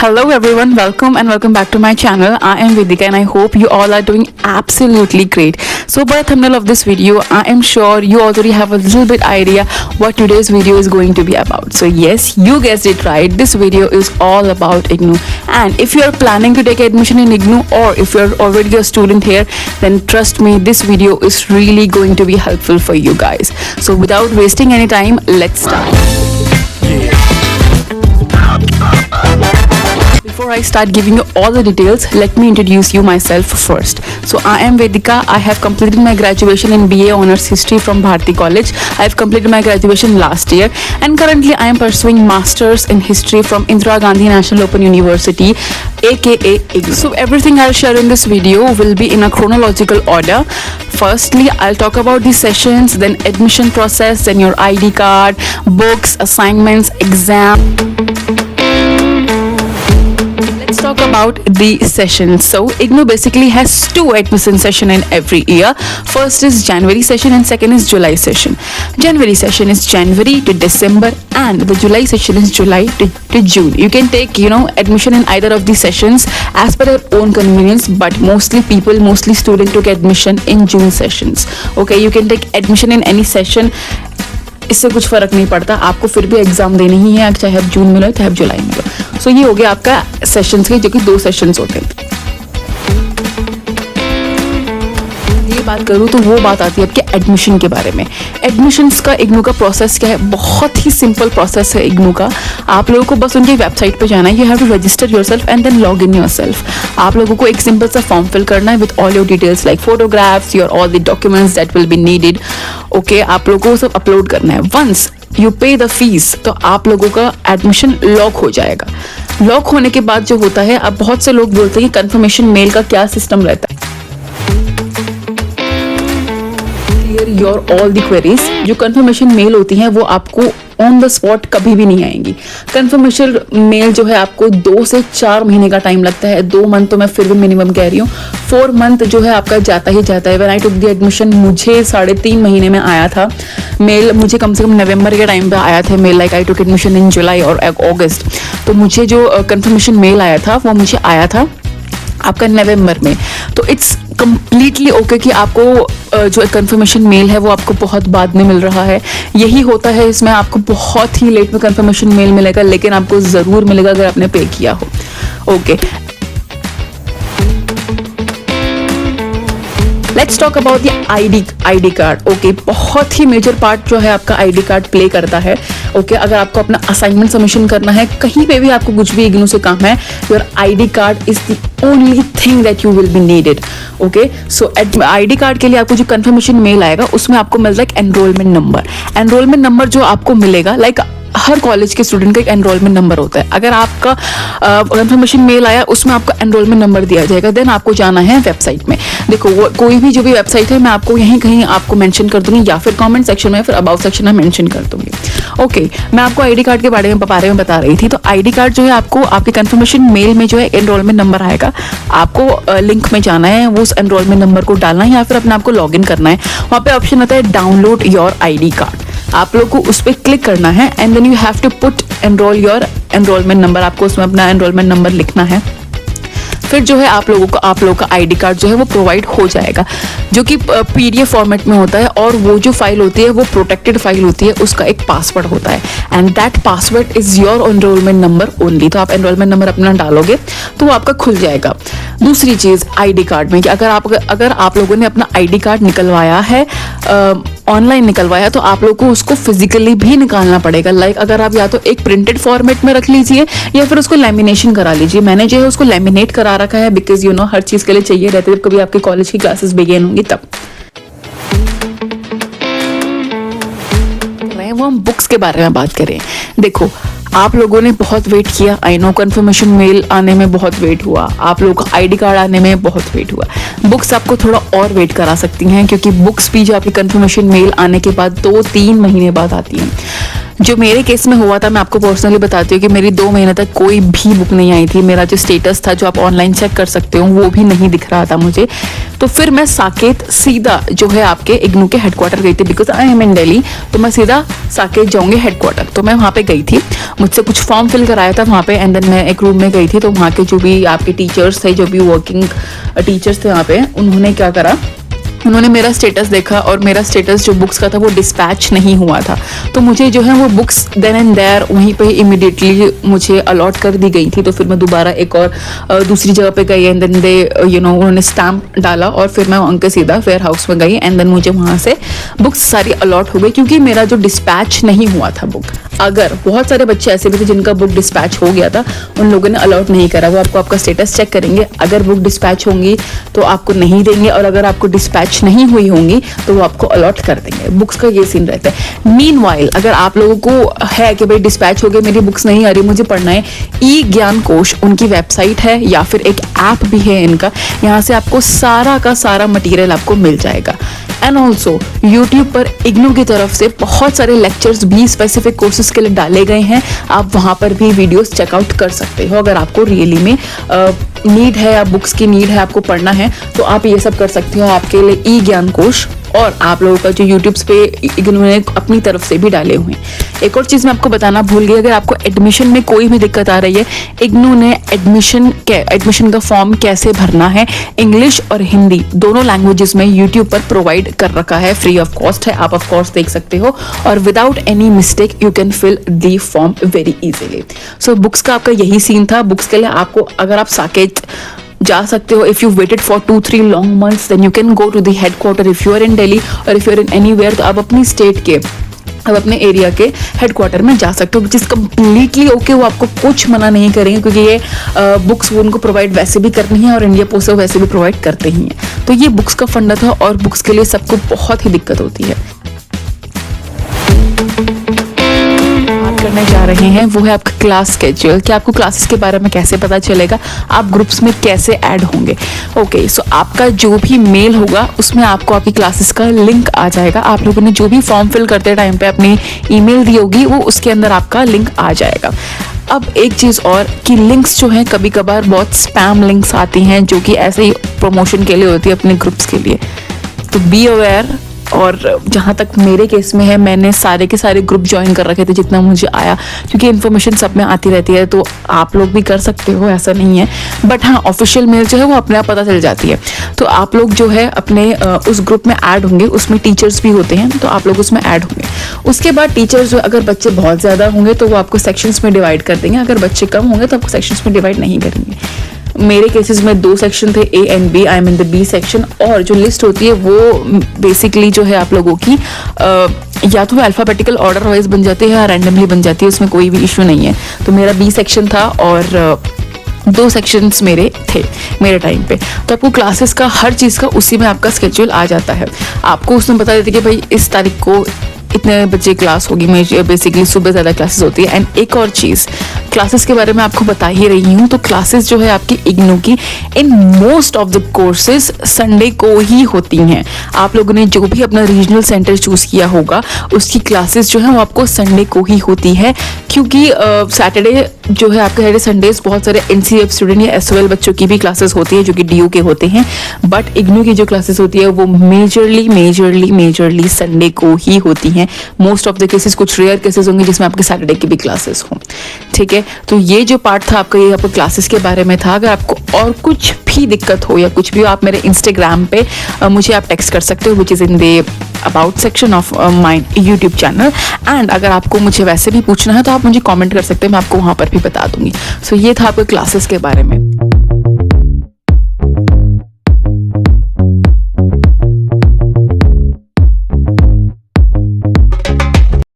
Hello everyone, welcome back to my channel. I am Vedika and I hope you all are doing absolutely great. So by the thumbnail of this video, I am sure you already have a little bit idea what today's video is going to be about. So yes, you guessed it right. This video is all about IGNOU. And if you are planning to take admission in IGNOU or if you are already a student here, then trust me, this video is really going to be helpful for you guys. So without wasting any time, let's start. Before I start giving you all the details, let me introduce you myself first. So I am Vedika. I have completed my graduation in BA Honours History from Bharati College. I have completed my graduation last year and currently I am pursuing Masters in History from Indira Gandhi National Open University, aka IGNOU. So everything I'll share in this video will be in a chronological order. Firstly, I'll talk about the sessions, then admission process, then your ID card, books, assignments, exam. Let's talk about the sessions. So IGNOU basically has two admission session in every year. First is January session and second is July session. January session is January to December and the July session is July to June. You can take admission in either of these sessions as per your own convenience, but mostly students took admission in June sessions. Okay, you can take admission in any session. इससे कुछ फर्क नहीं पड़ता, आपको फिर भी exam देनी ही है, चाहे आप जून में लो चाहे आप जुलाई में लो. सो ये हो गया आपका सेशंस के, जो कि 2 सेशंस होते हैं. ये बात करूँ तो वो बात आती है आपके एडमिशन के बारे में. एडमिशन्स का IGNOU का प्रोसेस क्या है? बहुत ही सिंपल प्रोसेस है IGNOU का. आप लोगों को बस उनकी वेबसाइट पे जाना है. You have to register yourself and then log in yourself. आप लोगों को एक सिंपल सा फॉर्म फिल करना है with all your details like photographs, your all the documents that will be needed. Okay, आप लोगों को सब अपलोड करना है. वंस यू पे द फीस तो आप लोगों का एडमिशन लॉक हो जाएगा. लॉक होने के बाद जो होता है, अब बहुत से लोग बोलते हैं कि कंफर्मेशन मेल का क्या सिस्टम रहता है. Your all the queries. जो कंफर्मेशन मेल होती हैं वो आपको ऑन द स्पॉट कभी भी नहीं आएंगी. कंफर्मेशन मेल जो है आपको 2 से 4 महीने का टाइम लगता है. 2 मंथ तो मैं फिर भी मिनिमम कह रही हूँ. 4 मंथ जो है आपका जाता ही जाता है. When I took the admission मुझे 3.5 महीने में आया था मेल. मुझे कम से कम नवंबर के टाइम पे आया था mail. Like I took admission in July और अगस्त. तो मुझे जो कंफर्मेशन मेल आया था वो मुझे आया था आपका नवंबर में. तो इट्स कम्प्लीटली ओके कि आपको जो कंफर्मेशन मेल है वो आपको बहुत बाद में मिल रहा है. यही होता है इसमें, आपको बहुत ही लेट में कंफर्मेशन मेल मिलेगा, लेकिन आपको ज़रूर मिलेगा अगर आपने पे किया हो. Okay, let's talk about the ID. Card. Okay, बहुत ही मेजर पार्ट जो है आपका आई.डी. कार्ड प्ले करता है. ओके, अगर आपको अपना असाइनमेंट सबमिशन करना है, कहीं पे भी आपको कुछ भी IGNOU से काम है, your ID. Card is the only thing that you will be needed. Okay, so ID. Card के लिए आपको जो कंफर्मेशन मेल आएगा उसमें आपको मिलता है एक एनरोलमेंट नंबर. एनरोलमेंट नंबर जो आपको मिलेगा, लाइक हर कॉलेज के स्टूडेंट का एक एनरोलमेंट नंबर होता है. अगर आपका कंफर्मेशन मेल आया उसमें आपका एनरोलमेंट नंबर दिया जाएगा. देन आपको जाना है वेबसाइट में. देखो, कोई भी जो भी वेबसाइट है मैं आपको यहीं कहीं आपको मेंशन कर दूंगी, या फिर कमेंट सेक्शन में, फिर अबाउट सेक्शन में मेंशन कर दूंगी. ओके, मैं आपको आई.डी. कार्ड के बारे में बता रही थी. तो आई.डी. कार्ड जो है आपको आपके कंफर्मेशन मेल में जो है एनरोलमेंट नंबर आएगा. आपको लिंक में जाना है, वो उस एनरोलमेंट नंबर को डालना है या फिर अपने आपको लॉग इन करना है. वहाँ पे ऑप्शन आता है डाउनलोड योर आई.डी. कार्ड. आप लोग को उस पर क्लिक करना है and then you have to put enrol your enrolment number. आपको उसमें अपना एनरोलमेंट नंबर लिखना है. फिर जो है आप लोगों का आई.डी. कार्ड जो है वो प्रोवाइड हो जाएगा, जो कि PDF फॉर्मेट में होता है. और वो जो फाइल होती है वो प्रोटेक्टेड फाइल होती है. उसका एक पासवर्ड होता है and that password is your enrolment number only. तो आप एनरोलमेंट नंबर अपना डालोगे तो वो आपका खुल जाएगा. दूसरी चीज़ आई.डी. कार्ड में कि अगर आप लोगों ने अपना आई.डी. कार्ड निकलवाया है, ऑनलाइन निकलवाया, तो आप लोग को उसको फिजिकली भी निकालना पड़ेगा. लाइक अगर आप या तो एक प्रिंटेड फॉर्मेट में रख लीजिए या फिर उसको लैमिनेशन करा लीजिए. मैंने जो है उसको लैमिनेट करा रखा है बिकॉज हर चीज के लिए चाहिए रहता है. जब कभी आपकी कॉलेज की क्लासेस बिगिन होंगी तब. वो हम बुक्स के बारे में बात करें. देखो, आप लोगों ने बहुत वेट किया. आई नो कंफर्मेशन मेल आने में बहुत वेट हुआ, आप लोगों का आई.डी. कार्ड आने में बहुत वेट हुआ. बुक्स आपको थोड़ा और वेट करा सकती हैं, क्योंकि बुक्स भी जो आपकी कंफर्मेशन मेल आने के बाद 2-3 महीने बाद आती हैं. जो मेरे केस में हुआ था, मैं आपको पर्सनली बताती हूँ कि मेरी 2 महीने तक कोई भी बुक नहीं आई थी. मेरा जो स्टेटस था जो आप ऑनलाइन चेक कर सकते हो वो भी नहीं दिख रहा था मुझे. तो फिर मैं साकेत सीधा जो है आपके IGNOU के हेडक्वार्टर गई थी, बिकॉज आई एम इन दिल्ली. तो मैं सीधा साकेत जाऊँगी हेडक्वार्टर. तो मैं वहाँ पे गई थी. मुझसे कुछ फॉर्म फिल कराया था वहाँ पे, एंड देन मैं एक रूम में गई थी, तो वहाँ के जो भी आपके टीचर्स थे, जो भी वर्किंग टीचर्स थे वहाँ पे, उन्होंने क्या करा, उन्होंने मेरा स्टेटस देखा और मेरा स्टेटस जो बुक्स का था वो डिस्पैच नहीं हुआ था, तो मुझे जो है वो बुक्स देन एंड देयर वहीं पे इमीडिएटली मुझे अलॉट कर दी गई थी। तो फिर मैं दोबारा एक और दूसरी जगह पे गई, एंड देन दे उन्होंने स्टैम्प डाला और फिर मैं वहाँ के सीधा वेयर हाउस में गई, एंड देन मुझे वहाँ से बुक्स सारी अलॉट हो गई, क्योंकि मेरा जो डिस्पैच नहीं हुआ था बुक। अगर बहुत सारे बच्चे ऐसे भी थे जिनका बुक डिस्पैच हो गया था, उन लोगों ने अलॉट नहीं करा, वो आपको आपका स्टेटस चेक करेंगे, अगर बुक डिस्पैच होंगी तो आपको नहीं देंगे, और अगर आपको डिस्पैच नहीं हुई होंगी तो वो आपको अलॉट कर देंगे। बुक्स का ये सीन रहता है। मीनवाइल अगर आप लोगों को है कि भाई डिस्पैच हो गए, मेरी बुक्स नहीं आ रही, मुझे पढ़ना है, ई ज्ञान कोश उनकी वेबसाइट है या फिर एक ऐप भी है इनका, यहाँ से आपको सारा का सारा मटेरियल आपको मिल जाएगा। एंड ऑल्सो यूट्यूब पर इग्नू की तरफ से बहुत सारे लेक्चर्स भी स्पेसिफिक कोर्सेज के लिए डाले गए हैं, आप वहाँ पर भी वीडियोस चेकआउट कर सकते हो। अगर आपको रियली में नीड है या बुक्स की नीड है, आपको पढ़ना है, तो आप ये सब कर सकते हो। आपके लिए ई ज्ञान कोश और आप लोगों का जो यूट्यूब पे इग्नू ने अपनी तरफ से भी डाले हुए हैं। एक और चीज़ मैं आपको बताना भूल गई, अगर आपको एडमिशन में कोई भी दिक्कत आ रही है, इग्नू ने एडमिशन का फॉर्म कैसे भरना है इंग्लिश और हिंदी दोनों लैंग्वेजेस में यूट्यूब पर प्रोवाइड कर रखा है, फ्री ऑफ कॉस्ट है, आप ऑफ कोर्स देख सकते हो, और without any mistake you can fill the form very easily. So books का आपका यही सीन था। बुक्स के लिए आपको, अगर आप साकेत जा सकते हो, if you waited for 2-3 long months, then you can go to the headquarter if you are in Delhi, और if you are in anywhere, तो आप अपनी स्टेट के, अब अपने एरिया के हेडक्वार्टर में जा सकते हो, विच इज़ कम्प्लीटली ओके। वो आपको कुछ मना नहीं करेंगे, क्योंकि ये बुक्स वो उनको प्रोवाइड वैसे भी करनी है और इंडिया पोस्ट वैसे भी प्रोवाइड करते ही हैं। तो ये बुक्स का फंडा था, और बुक्स के लिए सबको बहुत ही दिक्कत होती है। करने जा रहे हैं वो है आपका क्लास स्केड्यूल, कि आपको क्लासेस के बारे में कैसे पता चलेगा, आप ग्रुप्स में कैसे ऐड होंगे। ओके, सो आपका जो भी मेल होगा उसमें आपको आपकी क्लासेस का लिंक आ जाएगा। आप लोगों ने जो भी फॉर्म फिल करते टाइम पे अपनी ईमेल दी होगी, वो उसके अंदर आपका लिंक आ जाएगा। अब एक चीज़ और कि लिंक्स जो हैं, कभी कभार बहुत स्पैम लिंक्स आती हैं जो कि ऐसे ही प्रमोशन के लिए होती है अपने ग्रुप्स के लिए, तो बी अवेयर। और जहाँ तक मेरे केस में है, मैंने सारे के सारे ग्रुप ज्वाइन कर रखे थे जितना मुझे आया, क्योंकि इन्फॉर्मेशन सब में आती रहती है, तो आप लोग भी कर सकते हो, ऐसा नहीं है। बट हाँ, ऑफिशियल मेल जो है वो अपने आप पता चल जाती है, तो आप लोग जो है अपने उस ग्रुप में ऐड होंगे, उसमें टीचर्स भी होते हैं, तो आप लोग उसमें ऐड होंगे। उसके बाद टीचर्स जो, अगर बच्चे बहुत ज़्यादा होंगे तो वो आपको सेक्शंस में डिवाइड कर देंगे, अगर बच्चे कम होंगे तो आपको सेक्शंस में डिवाइड नहीं करेंगे। मेरे केसेस में 2 सेक्शन थे, A and B, I am in the B section, और जो लिस्ट होती है वो बेसिकली जो है आप लोगों की या तो अल्फाबेटिकल ऑर्डर वाइज बन जाती है या रैंडमली बन जाती है, उसमें कोई भी इशू नहीं है। तो मेरा B सेक्शन था और 2 सेक्शंस मेरे थे मेरे टाइम पे, तो आपको क्लासेस का हर चीज़ का उसी में आपका स्केड्यूल आ जाता है। आपको उसमें बता देते कि भाई इस तारीख को इतने बजे क्लास होगी, मैं बेसिकली सुबह ज़्यादा क्लासेस होती है। एंड एक और चीज़, क्लासेस के बारे में आपको बता ही रही हूँ, तो क्लासेस जो है आपकी इग्नू की in most of the courses Sunday को ही होती हैं। आप लोगों ने जो भी अपना रीजनल सेंटर चूज़ किया होगा उसकी क्लासेस जो है वो आपको संडे को ही होती है, क्योंकि सैटरडे जो है आपके संडेज बहुत सारे NCF स्टूडेंट या SOL बच्चों की भी क्लासेस होती है जो कि DU के होते हैं, बट इग्नू की जो क्लासेस होती है वो मेजरली संडे को ही होती हैं। मोस्ट ऑफ द केसेस, कुछ रेयर केसेस होंगे जिसमें आपके सैटरडे की भी क्लासेस हों। ठीक है, तो ये जो पार्ट था आपका, ये आपको क्लासेस के बारे में था। अगर आपको और कुछ भी दिक्कत हो या कुछ भी हो, आप मेरे इंस्टाग्राम पे मुझे आप टेक्स्ट कर सकते हो, which is in the about section of my YouTube channel. And अगर आपको मुझे वैसे भी पूछना है तो आप मुझे कॉमेंट कर सकते हैं, मैं आपको वहाँ पर भी बता दूंगी। सो ये था आपके क्लासेस के बारे में।